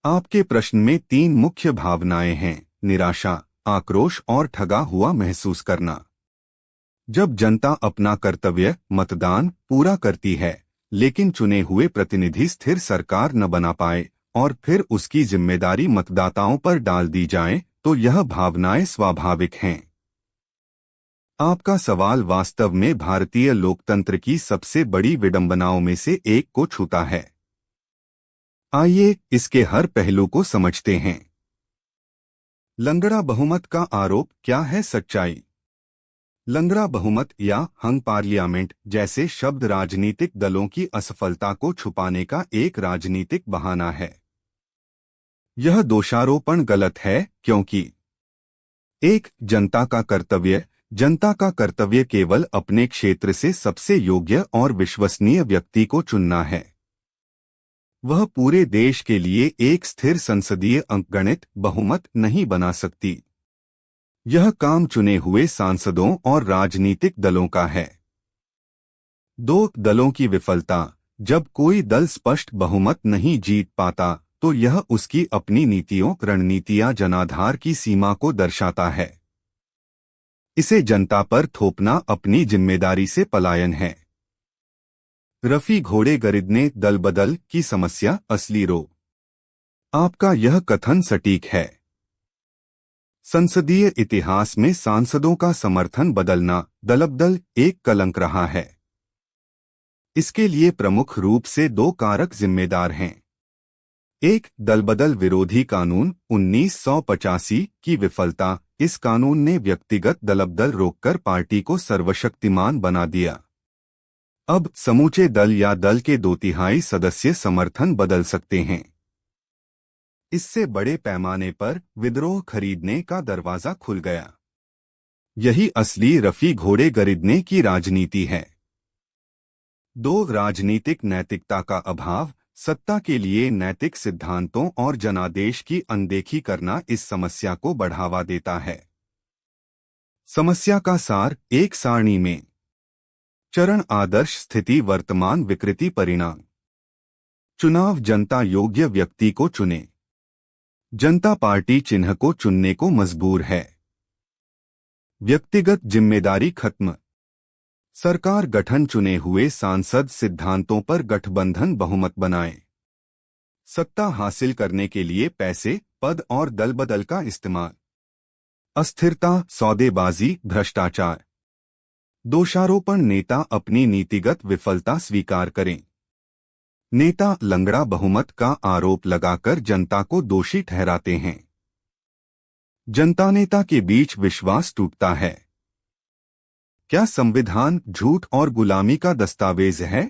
आपके प्रश्न में 3 मुख्य भावनाएं हैं: निराशा, आक्रोश और ठगा हुआ महसूस करना। जब जनता अपना कर्तव्य मतदान पूरा करती है, लेकिन चुने हुए प्रतिनिधि स्थिर सरकार न बना पाए और फिर उसकी जिम्मेदारी मतदाताओं पर डाल दी जाए, तो यह भावनाएं स्वाभाविक हैं। आपका सवाल वास्तव में भारतीय लोकतंत्र की सबसे बड़ी विडंबनाओं में से एक को छूता है। आइए इसके हर पहलू को समझते हैं। लंगड़ा बहुमत का आरोप क्या है सच्चाई? लंगड़ा बहुमत या हंग पार्लियामेंट जैसे शब्द राजनीतिक दलों की असफलता को छुपाने का एक राजनीतिक बहाना है। यह दोषारोपण गलत है क्योंकि जनता का कर्तव्य केवल अपने क्षेत्र से सबसे योग्य और विश्वसनीय व्यक्ति को चुनना है। वह पूरे देश के लिए एक स्थिर संसदीय अंकगणित बहुमत नहीं बना सकती। यह काम चुने हुए सांसदों और राजनीतिक दलों का है। दो दलों की विफलता: जब कोई दल स्पष्ट बहुमत नहीं जीत पाता, तो यह उसकी अपनी नीतियों रणनीतियां जनाधार की सीमा को दर्शाता है। इसे जनता पर थोपना अपनी जिम्मेदारी से पलायन है। रफी घोड़े गरिदने दल बदल की समस्या असली रो। आपका यह कथन सटीक है। संसदीय इतिहास में सांसदों का समर्थन बदलना दलबदल एक कलंक रहा है। इसके लिए प्रमुख रूप से 2 कारक जिम्मेदार हैं। एक, दलबदल विरोधी कानून 1985 की विफलता। इस कानून ने व्यक्तिगत दलबदल रोककर पार्टी को सर्वशक्तिमान बना दिया। अब समूचे दल या दल के 2/3 सदस्य समर्थन बदल सकते हैं। इससे बड़े पैमाने पर विद्रोह खरीदने का दरवाजा खुल गया। यही असली रफी घोड़े गरिदने की राजनीति है। 2, राजनीतिक नैतिकता का अभाव। सत्ता के लिए नैतिक सिद्धांतों और जनादेश की अनदेखी करना इस समस्या को बढ़ावा देता है। समस्या का सार एक सारणी में: चरण, आदर्श स्थिति, वर्तमान विकृति, परिणाम। चुनाव: जनता योग्य व्यक्ति को चुने। जनता पार्टी चिन्ह को चुनने को मजबूर है। व्यक्तिगत जिम्मेदारी खत्म। सरकार गठन: चुने हुए सांसद सिद्धांतों पर गठबंधन बहुमत बनाएं। सत्ता हासिल करने के लिए पैसे, पद और दलबदल का इस्तेमाल। अस्थिरता, सौदेबाजी, भ्रष्टाचार। दोषारोपण: नेता अपनी नीतिगत विफलता स्वीकार करें। नेता लंगड़ा बहुमत का आरोप लगाकर जनता को दोषी ठहराते हैं। जनता नेता के बीच विश्वास टूटता है। क्या संविधान झूठ और गुलामी का दस्तावेज है?